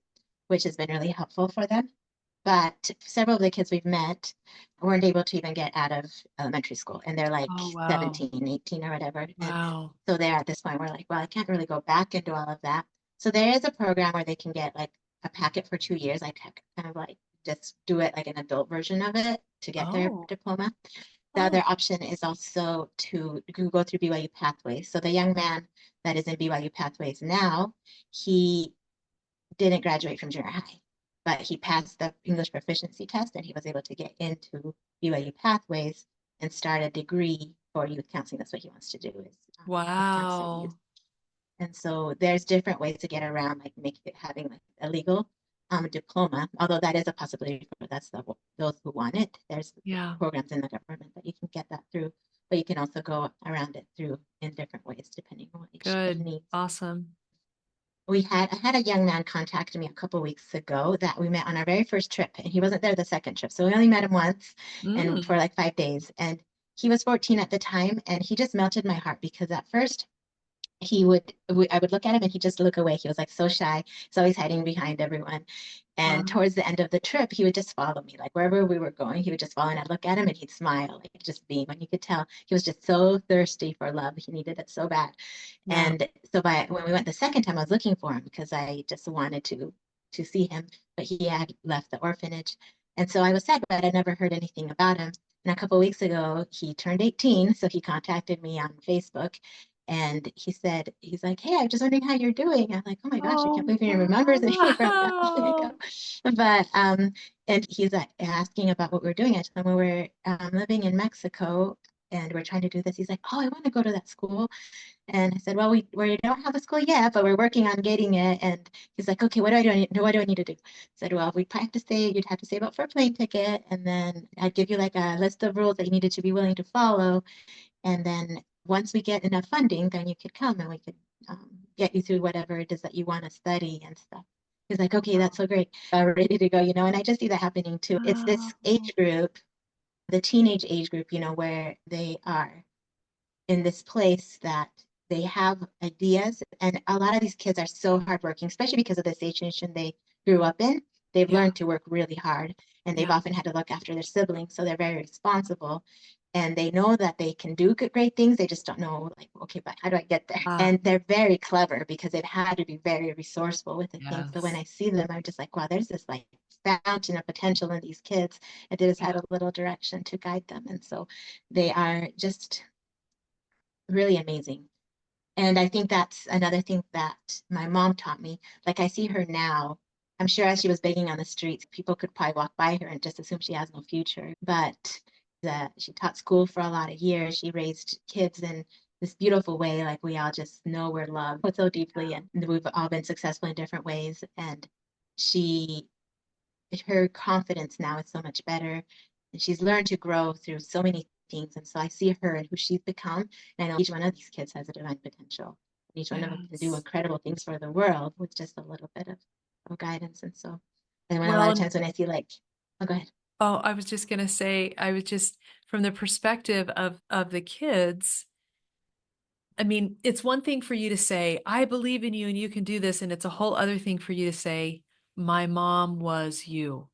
which has been really helpful for them. But several of the kids we've met weren't able to even get out of elementary school, and they're like Oh, wow. 17, 18 or whatever. And Wow. so they're at this point where like, well, I can't really go back into all of that. So there is a program where they can get like a packet for 2 years, like kind of like just do it like an adult version of it to get their Oh, diploma. The oh, other option is also to go through BYU Pathways. So the young man that is in BYU Pathways now, he didn't graduate from junior high, but he passed the English proficiency test and he was able to get into BYU Pathways and start a degree for youth counseling. That's what he wants to do is counsel youth. wow. And so there's different ways to get around, like make it having like a legal diploma, although that is a possibility for those who want it. There's Yeah. programs in the government that you can get that through, but you can also go around it through in different ways depending on what each kid Good. needs. Awesome. I had a young man contact me a couple weeks ago that we met on our very first trip, and he wasn't there the second trip, so we only met him once and Mm. for like 5 days. And he was 14 at the time, and he just melted my heart because at first I would look at him and he'd just look away. He was like so shy. He's always hiding behind everyone. And Wow. towards the end of the trip, he would just follow me. Like wherever we were going, he would just follow and I'd look at him and he'd smile, like just beam. And you could tell he was just so thirsty for love. He needed it so bad. Yeah. And so when we went the second time, I was looking for him because I just wanted to see him, but he had left the orphanage. And so I was sad, but I never heard anything about him. And a couple of weeks ago, he turned 18, so he contacted me on Facebook and he's like, hey, I'm just wondering how you're doing. I'm like, oh my gosh, I can't Oh, believe he remembers me from that long ago. wow. But and he's asking about what we're doing. I told him we were living in Mexico and we're trying to do this. He's like, oh, I want to go to that school. And I said, well, we don't have a school yet, but we're working on getting it. And he's like, okay, what do I do? What do I need to do? I said, well, we'd have to say you'd have to save up for a plane ticket, and then I'd give you like a list of rules that you needed to be willing to follow. And then once we get enough funding, then you could come and we could get you through whatever it is that you want to study and stuff. He's like, okay, that's so great. Ready to go, And I just see that happening too. It's this Wow. age group, the teenage age group, where they are in this place that they have ideas. And a lot of these kids are so hardworking, especially because of the situation they grew up in. They've Yeah. learned to work really hard and they've Yeah. often had to look after their siblings. So they're very responsible and they know that they can do great things. They just don't know, like, okay, but how do I get there? Ah, And they're very clever because they've had to be very resourceful with the things. So when yes. I see them, I'm just like, wow, there's this like fountain of potential in these kids. And they just Yeah. had a little direction to guide them. And so they are just really amazing. And I think that's another thing that my mom taught me. Like I see her now. I'm sure as she was begging on the streets, people could probably walk by her and just assume she has no future. But she taught school for a lot of years. She raised kids in this beautiful way. Like we all just know we're loved so deeply, and we've all been successful in different ways. And she, her confidence now is so much better, and she's learned to grow through so many things. And so I see her and who she's become, and I know each one of these kids has a divine potential. Each one of them can do Yes. incredible things for the world with just a little bit of guidance. And so, and when a lot of Well, times when I see like, oh, go ahead. oh, I was just gonna say, I was just from the perspective of the kids. I mean, it's one thing for you to say, I believe in you and you can do this, and it's a whole other thing for you to say, my mom was you.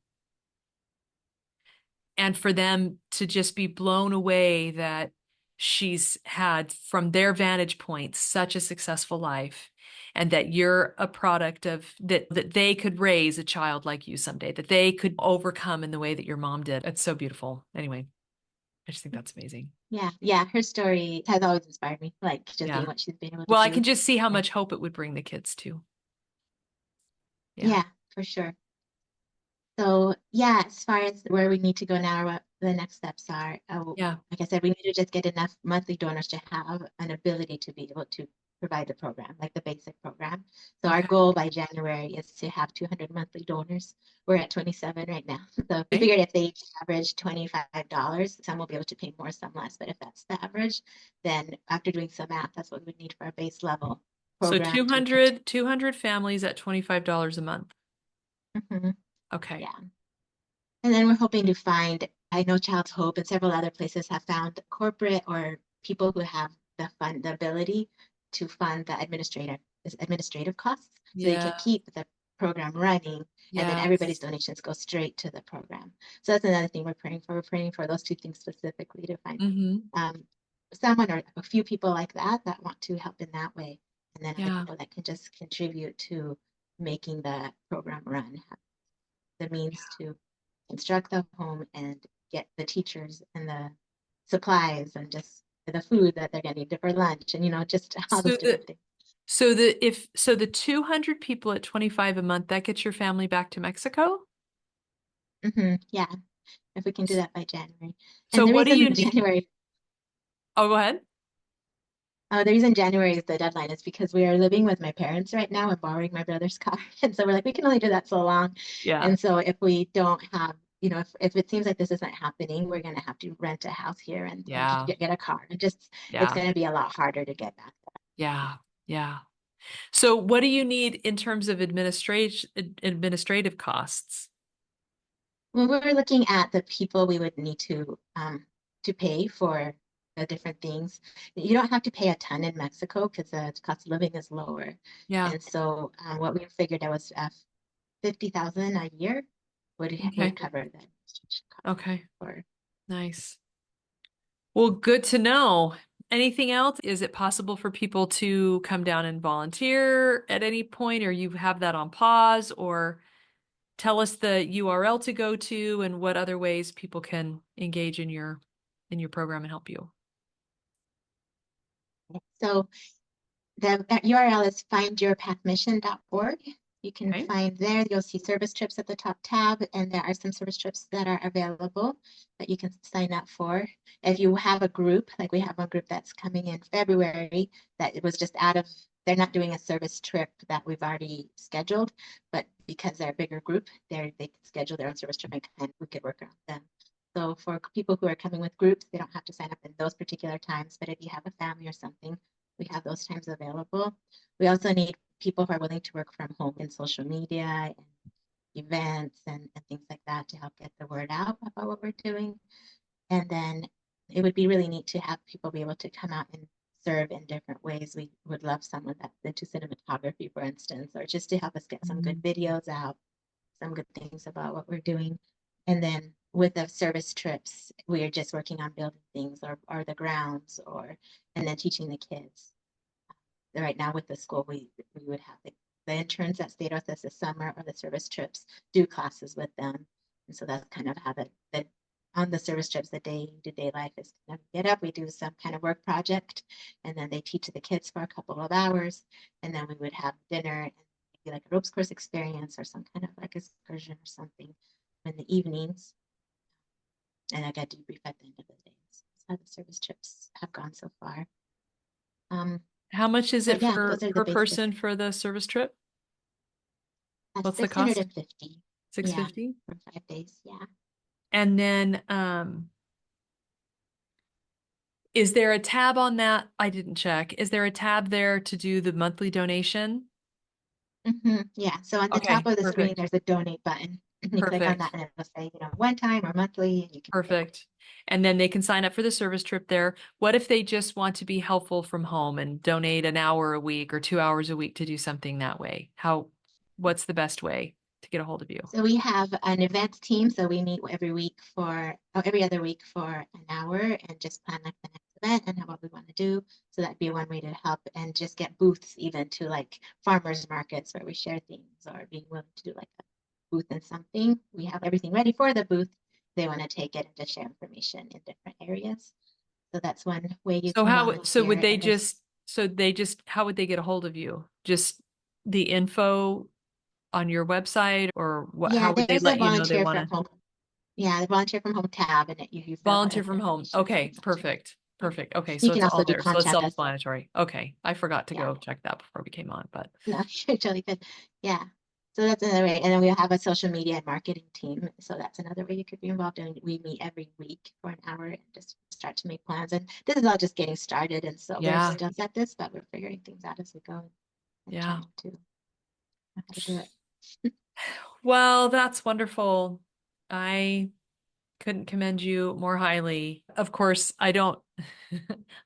And for them to just be blown away that she's had, from their vantage point, such a successful life. and that you're a product of that they could raise a child like you someday, that they could overcome in the way that your mom did. It's so beautiful. Anyway, I just think that's amazing. Yeah, yeah, her story has always inspired me, like just seeing Yeah. what she's been able to Well, I do. can just see how And much hope it would bring the kids too. Yeah. yeah, for sure. So yeah, as far as where we need to go now, or what the next steps are, Yeah. like I said, we need to just get enough monthly donors to have an ability to be able to provide the program, like the basic program. So our Okay. goal by January is to have 200 monthly donors. We're at 27 right now. So we Okay. figured if they each average $25, some will be able to pay more, some less. But if that's the average, then after doing some math, that's what we would need for our base level So program to continue. 200 families at $25 a month. Mhm. Okay. Yeah. And then we're hoping to find, I know Child's Hope and several other places have found corporate or people who have the ability to fund the administrative costs so they can Yeah. keep the program running and then everybody's Yes. donations go straight to the program. So that's another thing we're praying for. We're praying for those two things specifically to find Mm-hmm. um, someone or a few people like that want to help in that way. And then other Yeah. people that can just contribute to making the program run, have the means to construct the home and get the teachers and the supplies and just the food that they're going to need for lunch and just all So those the different things. the 200 people at 25 a month, that gets your family back to Mexico? Yeah, if we can do that by January. So And the what do reason you need? January, Oh, go ahead. the reason January is the deadline is because we are living with my parents right now and borrowing my brother's car. And so we're like, we can only do that so long. Yeah. And so if we don't have, if it seems like this isn't happening, we're going to have to rent a house here and Yeah. get a car. It's Yeah. going to be a lot harder to get back. Yeah. Yeah. So what do you need in terms of administrative costs? When we're looking at the people we would need to pay for the different things, you don't have to pay a ton in Mexico because the cost of living is lower. Yeah. And so what we figured out was 50,000 a year would Okay. cover the administration cost Okay. for. Nice. Well, good to know. Anything else? Is it possible for people to come down and volunteer at any point, or you have that on pause, or tell us the URL to go to and what other ways people can engage in your program and help you? So the URL is findyourpathmission.org. You can Okay. find there, you'll see service trips at the top tab, and there are some service trips that are available that you can sign up for. If you have a group, like we have a group that's coming in February, that it was just they're not doing a service trip that we've already scheduled, but because they're a bigger group, they can schedule their own service trip and we could work around them. So for people who are coming with groups, they don't have to sign up in those particular times, but if you have a family or something, we have those times available. We also need people who are willing to work from home in social media and events and things like that to help get the word out about what we're doing. And then it would be really neat to have people be able to come out and serve in different ways. We would love someone that's into cinematography, for instance, or just to help us get some good Mhm. videos out, some good things about what we're doing. And then with the service trips, we are just working on building things or the grounds and then teaching the kids. Right now with the school, we would have the interns that stayed with us this summer or the service trips do classes with them. And so that's kind of how the on the service trips, the day-to-day life is kind of get up, we do some kind of work project, and then they teach the kids for a couple of hours, and then we would have dinner and maybe like a ropes course experience or some kind of like excursion or something in the evenings. And I got debrief at the end of the day. So that's how the service trips have gone so far. Um, How much is it but yeah, for those are the per basic. person for the service trip? What's the cost? 650. Yeah, 650? for 5 days. Yeah. And then is there a tab on that? I didn't check. Is there a tab there to do the monthly donation? Yeah. So on the top Okay, of the screen, perfect. there's a donate button. You click on Perfect. that and it'll say, one time or monthly, and you can pick. Perfect. And then they can sign up for the service trip there. What if they just want to be helpful from home and donate an hour a week or 2 hours a week to do something that way? What's the best way to get a hold of you? So we have an events team. So we meet every other week for an hour and just plan like the next event and what we want to do. So that'd be one way to help, and just get booths even to like farmers markets where we share things, or being willing to do like a booth in something. We have everything ready for the booth. They want to take it and just share information in different areas. So that's one way you So can how, so would volunteer. they And there's, just, so they just, how would they get a hold of you? Just the info on your website, or what, yeah, how would they there's a let you know they volunteer want from to home. Yeah, the volunteer from home tab, and you fill out volunteer every from home? information for the Okay, volunteer. perfect. Yeah. Perfect. Okay, You so can it's also all do there. So it's contact us. self-explanatory. Okay. I forgot to Yeah. go check that before we came on, but No, you're totally good. Yeah. So that's another way. And then we have a social media and marketing team. So that's another way you could be involved. And we meet every week for an hour and just start to make plans. And this is all just getting started. And so we're yeah, still at this, but we're figuring things out as we go and yeah. trying to know how to do it. Well, that's wonderful. I couldn't commend you more highly. Of course, I don't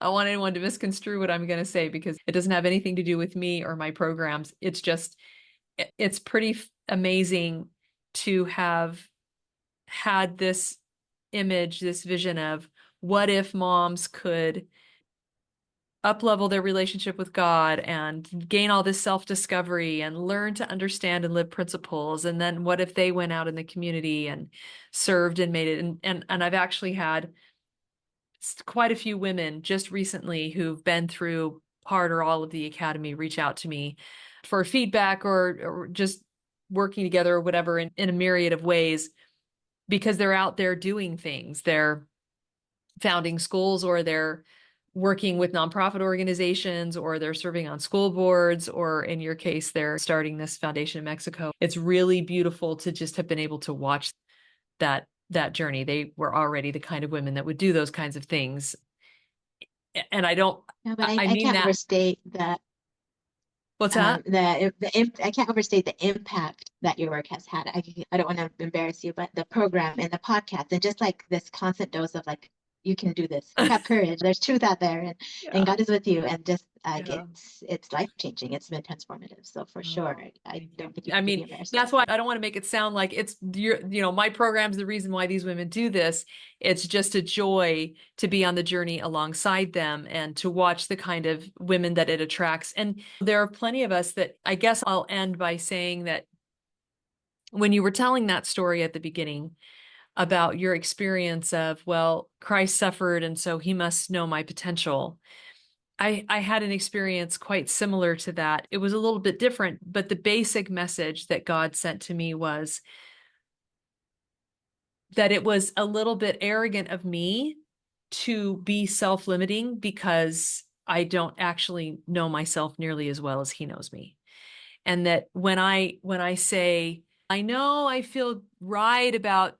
I want anyone to misconstrue what I'm going to say, because it doesn't have anything to do with me or my programs. It's just, it's pretty amazing to have had this image, this vision of what if moms could up-level their relationship with God and gain all this self-discovery and learn to understand and live principles. And then what if they went out in the community and served and made it? And I've actually had quite a few women just recently who've been through part or all of the academy reach out to me for feedback, or just working together or whatever, in a myriad of ways, because they're out there doing things. They're founding schools, or they're working with nonprofit organizations, or they're serving on school boards, or in your case, they're starting this foundation in Mexico. It's really beautiful to just have been able to watch that journey. They were already the kind of women that would do those kinds of things. And I don't, No, but I I mean can't that. overstate the What's that? I can't overstate the impact that your work has had. I don't want to embarrass you, but the program and the podcast, and just like this constant dose of like, you can do this. Have courage. There's truth out there, and Yeah. God is with you. And just like Yeah. it's life changing. It's been transformative. So for sure, Oh, I thank you. don't think you I could be mean, embarrassed that's about why that. I don't want to make it sound like it's my program's the reason why these women do this. It's just a joy to be on the journey alongside them and to watch the kind of women that it attracts. And there are plenty of us that, I guess I'll end by saying that when you were telling that story at the beginning about your experience of, well, Christ suffered, and so he must know my potential. I had an experience quite similar to that. It was a little bit different, but the basic message that God sent to me was that it was a little bit arrogant of me to be self-limiting, because I don't actually know myself nearly as well as he knows me. And that when I say, I know I feel right about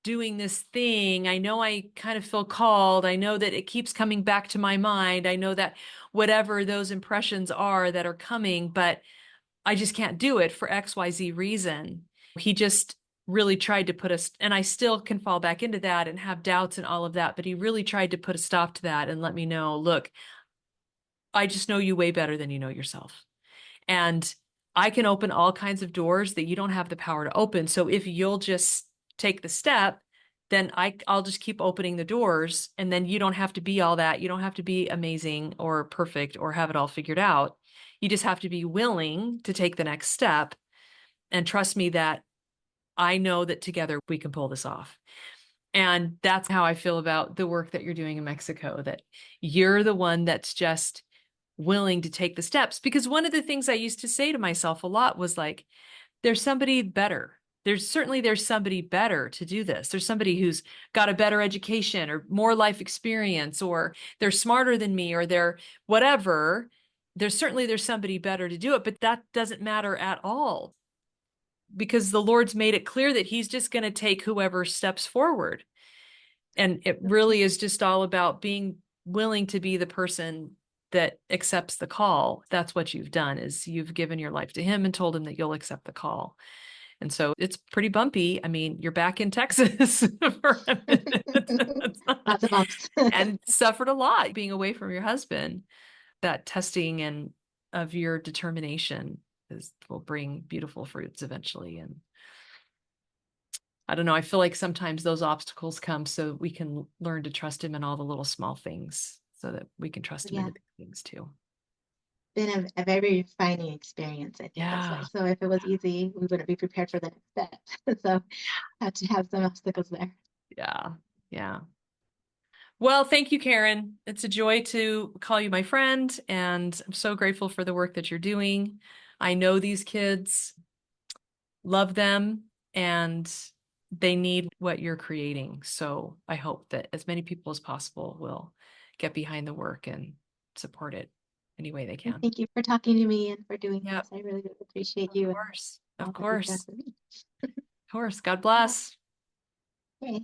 doing this thing, I know I kind of feel called, I know that it keeps coming back to my mind, I know that whatever those impressions are that are coming, but I just can't do it for XYZ reason. He just really tried to put us, and I still can fall back into that and have doubts and all of that, but he really tried to put a stop to that and let me know, look, I just know you way better than you know yourself. And I can open all kinds of doors that you don't have the power to open. So if you'll just take the step, then I'll just keep opening the doors. And then you don't have to be all that. You don't have to be amazing or perfect or have it all figured out. You just have to be willing to take the next step and trust me that I know that together we can pull this off. And that's how I feel about the work that you're doing in Mexico, that you're the one that's just willing to take the steps. Because one of the things I used to say to myself a lot was like, there's somebody better. There's somebody better to do this. There's somebody who's got a better education or more life experience, or they're smarter than me, or they're whatever. There's somebody better to do it, but that doesn't matter at all, because the Lord's made it clear that he's just going to take whoever steps forward. And it really is just all about being willing to be the person that accepts the call. That's what you've done, is you've given your life to him and told him that you'll accept the call. And so it's pretty bumpy. I mean, you're back in Texas for a minute Lots of bumps. and suffered a lot being away from your husband. That testing and of your determination will bring beautiful fruits eventually. And I don't know, I feel like sometimes those obstacles come so we can learn to trust him in all the little small things. so that we can trust him Yeah, into big things too. been a very refining experience, I think that's why. Yeah. So if it was easy, we wouldn't be prepared for the next step. So had to have some obstacles there. Yeah. Yeah. Well, thank you, Karen. It's a joy to call you my friend, and I'm so grateful for the work that you're doing. I know these kids, love them, and they need what you're creating. So I hope that as many people as possible will get behind the work and support it any way they And can. thank you for talking to me and for doing Yep. this. I really, really appreciate Of you and course. Of all that you've done course. for me. Of course. God bless. Okay.